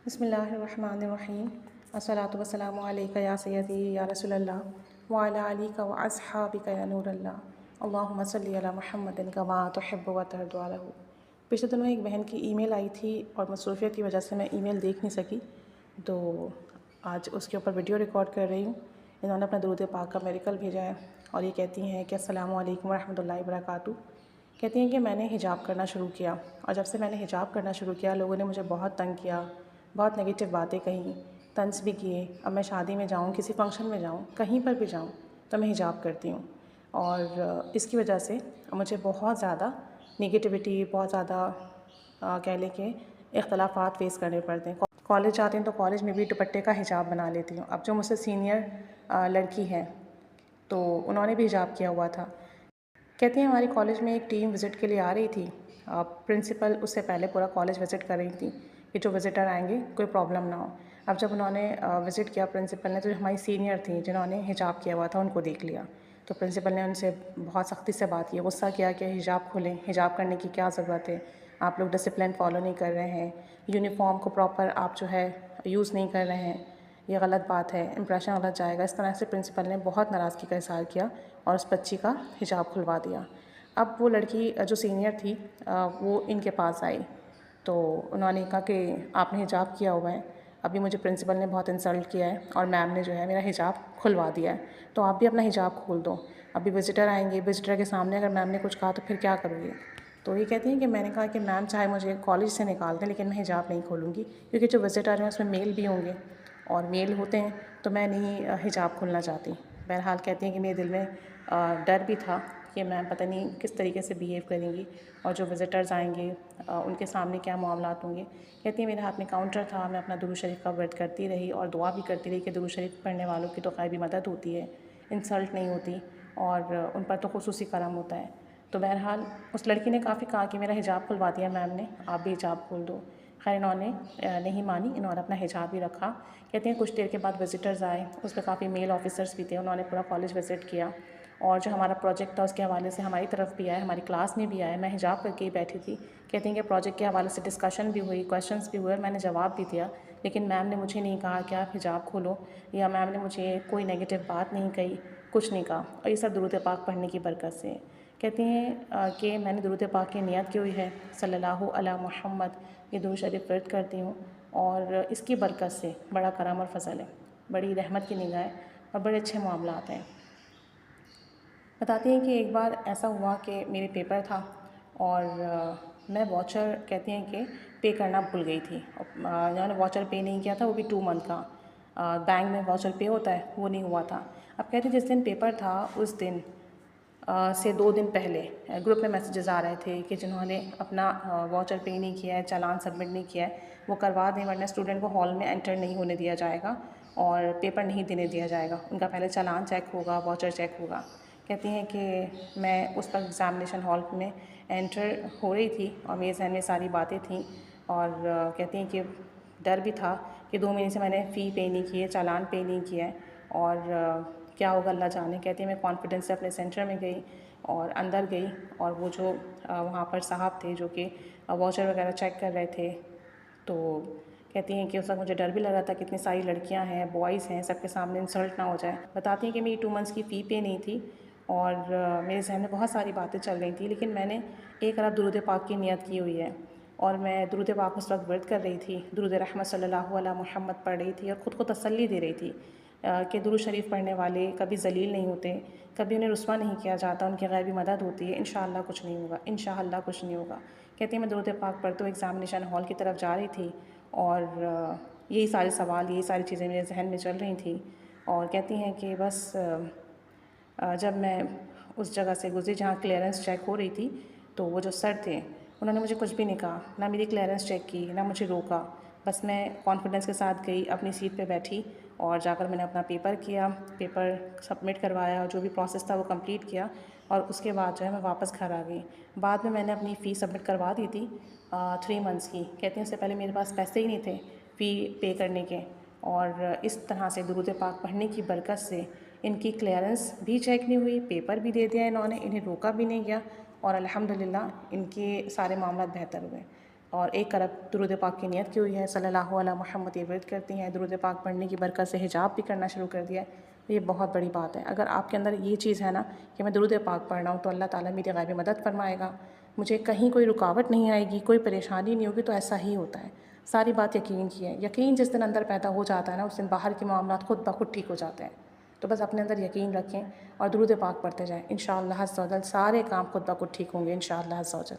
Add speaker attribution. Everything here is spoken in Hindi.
Speaker 1: बिस्मिल्लाहिर्रहमानिर्रहीम। अस्सलातु वस्सलामु अलैका या सय्यदी या रसूलल्लाह व अला आलिका व अस्हाबिका या नूरल्लाह। अल्लाहुम्मा सल्लि अला मुहम्मदिन कमा तुहिब्बु व तर्दु अलहु। पिछले दिनों एक बहन की ईमेल आई थी और मसरूफियत की वजह से मैं ईमेल देख नहीं सकी, तो आज उसके ऊपर वीडियो रिकॉर्ड कर रही हूँ। इन्होंने अपना दुरूद पाक का मेडिकल भेजा है और ये कहती हैं कि अस्सलामु अलैकुम व रहमतुल्लाहि व बरकातुहू। कहती हैं कि मैंने हिजाब करना शुरू किया और जब से मैंने हिजाब करना शुरू किया लोगों ने मुझे बहुत तंग किया, बहुत नेगेटिव बातें कहीं, तंज भी किए। अब मैं शादी में जाऊँ, किसी फंक्शन में जाऊँ, कहीं पर भी जाऊँ तो मैं हिजाब करती हूँ और इसकी वजह से मुझे बहुत ज़्यादा नेगेटिविटी, बहुत ज़्यादा कह लें कि इख्तलाफात फ़ेस करने पड़ते हैं। कॉलेज जाते हैं तो कॉलेज में भी दुपट्टे का हिजाब बना लेती हूँ। अब जो मुझसे सीनियर लड़की है तो उन्होंने भी हिजाब किया हुआ था। कहती हैं हमारी कॉलेज में एक टीम विज़िट के लिए आ रही थी, प्रिंसिपल उससे पहले पूरा कॉलेज विज़िट कर रही थी कि जो विज़िटर आएंगे कोई प्रॉब्लम ना हो। अब जब उन्होंने विज़िट किया प्रिंसिपल ने, तो जो हमारी सीनियर थी जिन्होंने हिजाब किया हुआ था उनको देख लिया, तो प्रिंसिपल ने उनसे बहुत सख्ती से बात की, गुस्सा किया कि हिजाब खोलें, हिजाब करने की क्या ज़रूरत है, आप लोग डिसिप्लिन फॉलो नहीं कर रहे हैं, यूनिफॉर्म को प्रॉपर आप जो है यूज़ नहीं कर रहे हैं, ये गलत बात है, इंप्रेशन गलत जाएगा। इस तरह से प्रिंसिपल ने बहुत नाराज़गी का इज़हार किया और उस बच्ची का हिजाब खुलवा दिया। अब वो लड़की जो सीनियर थी वो इनके पास आई, तो उन्होंने कहा कि आपने हिजाब किया हुआ है, अभी मुझे प्रिंसिपल ने बहुत इंसल्ट किया है और मैम ने जो है मेरा हिजाब खुलवा दिया है, तो आप भी अपना हिजाब खोल दो। अभी विज़िटर आएंगे, विज़िटर के सामने अगर मैम ने कुछ कहा तो फिर क्या करोगे? तो ये कहती हैं कि मैंने कहा कि मैम चाहे मुझे कॉलेज से निकाल दें लेकिन मैं हिजाब नहीं खोलूँगी, क्योंकि जो विज़िटर हैं उसमें मेल भी होंगे और मेल होते हैं तो मैं नहीं हिजाब खोलना चाहती। बहरहाल कहती हैं कि मेरे दिल में डर भी था कि मैम पता नहीं किस तरीके से बिहेव करेंगी और जो विज़िटर्स आएंगे उनके सामने क्या मामलात होंगे। कहती हैं मेरे हाथ में काउंटर था, मैं अपना दुरूद शरीफ का वर्द करती रही और दुआ भी करती रही कि दुरूद शरीफ पढ़ने वालों की तो ग़ैबी मदद होती है, इंसल्ट नहीं होती और उन पर तो खुसूसी करम होता है। तो बहरहाल उस लड़की ने काफ़ी कहा कि मेरा हिजाब खुलवा दिया मैम ने, आप भी हिजाब खोल दो। खैर इन्होंने नहीं मानी, इन्होंने अपना हिजाब ही रखा। कहते हैं कुछ देर के बाद विज़िटर्स आए, उसमें काफ़ी मेल ऑफिसर्स भी थे, उन्होंने पूरा कॉलेज विज़िट किया और जो हमारा प्रोजेक्ट था उसके हवाले से हमारी तरफ भी आए, हमारी क्लास में भी आए। मैं हिजाब करके ही बैठी थी। कहती हैं कि प्रोजेक्ट के हवाले से डिस्कशन भी हुई, क्वेश्चंस भी हुए, मैंने जवाब भी दिया, लेकिन मैम ने मुझे नहीं कहा कि आप हिजाब खोलो या मैम ने मुझे कोई नेगेटिव बात नहीं कही, कुछ नहीं कहा और ये सब दुरूद पाक पढ़ने की बरकत से। कहती हैं कि मैंने दुरूद पाक की नियत की हुई है, सल्लल्लाहु अला मुहम्मद, ये दुरूद शरीफ वर्द करती हूँ और इसकी बरकत से बड़ा करम और फ़ज़ल है, बड़ी रहमत की निगाह है और बड़े अच्छे मामलात हैं। बताती हैं कि एक बार ऐसा हुआ कि मेरे पेपर था और मैं वाउचर कहती हैं कि पे करना भूल गई थी। इन्होंने वाउचर पे नहीं किया था, वो भी 2 मंथ का। बैंक में वाउचर पे होता है, वो नहीं हुआ था। अब कहती जिस दिन पेपर था उस दिन से 2 दिन पहले ग्रुप में मैसेजेस आ रहे थे कि जिन्होंने अपना वाउचर पे नहीं किया है, चालान सबमिट नहीं किया है, वो करवा दें वरना स्टूडेंट को हॉल में एंटर नहीं होने दिया जाएगा और पेपर नहीं देने दिया जाएगा। उनका पहले चालान चेक होगा, वाउचर चेक होगा। कहती हैं कि मैं उस पर एग्ज़ामिनेशन हॉल में एंटर हो रही थी और मेरे जहन में सारी बातें थीं और कहती हैं कि डर भी था कि 2 महीने से मैंने फ़ी पे नहीं की है, चालान पे नहीं किया है और क्या होगा अल्लाह जाने। कहती है मैं कॉन्फिडेंस से अपने सेंटर में गई और अंदर गई और वो जो वहाँ पर साहब थे जो कि वाउचर वगैरह चेक कर रहे थे, तो कहती हैं कि उस वक्त मुझे डर भी लग रहा था कि इतनी सारी लड़कियां हैं, बॉयज़ हैं, सबके सामने इंसल्ट ना हो जाए। बताती हैं कि मेरी 2 मंथ्स की फ़ी पे नहीं थी और मेरे जहन में बहुत सारी बातें चल रही थी, लेकिन मैंने एक अरब दुरूद पाक की नियत की हुई है और मैं दुरूद पाक उस वक्त वर्द कर रही थी, दुरूद रहमत सल्लल्लाहु अलैहि मुहम्मद पढ़ रही थी और ख़ुद को तसल्ली दे रही थी कि दुरूद शरीफ पढ़ने वाले कभी ज़लील नहीं होते, कभी उन्हें रुस्वा नहीं किया जाता, उनकी ग़ैबी मदद होती है, इंशाअल्लाह कुछ नहीं होगा, इंशाअल्लाह कुछ नहीं होगा। कहती है मैं दुरूद पाक पढ़ते हुए एग्ज़ामिनेशन हॉल की तरफ जा रही थी और यही सारे सवाल, यही सारी चीज़ें मेरे जहन में चल रही थी और कहती हैं कि बस जब मैं उस जगह से गुज़री जहाँ क्लियरेंस चेक हो रही थी, तो वो जो सर थे उन्होंने मुझे कुछ भी नहीं कहा, ना मेरी क्लियरेंस चेक की, ना मुझे रोका। बस मैं कॉन्फिडेंस के साथ गई, अपनी सीट पे बैठी और जाकर मैंने अपना पेपर किया, पेपर सबमिट करवाया और जो भी प्रोसेस था वो कंप्लीट किया और उसके बाद जो है मैं वापस घर आ गई। बाद में मैंने अपनी फ़ी सबमिट करवा दी थी 3 मंथ्स की। कहती हैं उससे पहले मेरे पास पैसे ही नहीं थे फ़ी पे करने के और इस तरह से दुरूद पाक पढ़ने की बरकत से इनकी क्लियरेंस भी चेक नहीं हुई, पेपर भी दे दिया इन्होंने, इन्हें रोका भी नहीं गया और अल्हम्दुलिल्लाह इनके सारे मामला बेहतर हुए। और एक करब दुरूद पाक की नियत की हुई है, सल्लल्लाहु अलैहि मुहम्मद ये व्रत करती हैं, दुरूद पाक पढ़ने की बरकत से हिजाब भी करना शुरू कर दिया है। ये बहुत बड़ी बात है। अगर आपके अंदर ये चीज़ है ना कि मैं दुरूद पाक पढ़ रहा हूँ तो अल्लाह ताला मेरी ग़ैबी मदद फरमाएगा, मुझे कहीं कोई रुकावट नहीं आएगी, कोई परेशानी नहीं होगी, तो ऐसा ही होता है। सारी बात यकीन की है। यकीन जिस दिन अंदर पैदा हो जाता है ना, उस दिन बाहर के मामलात खुद ब खुद ठीक हो जाते हैं। तो बस अपने अंदर यकीन रखें और दुरूद पाक पढ़ते जाएँ। इंशाअल्लाह अज़्ज़ा वजल सारे काम खुद ब खुद ठीक होंगे इंशाअल्लाह अज़्ज़ा वजल।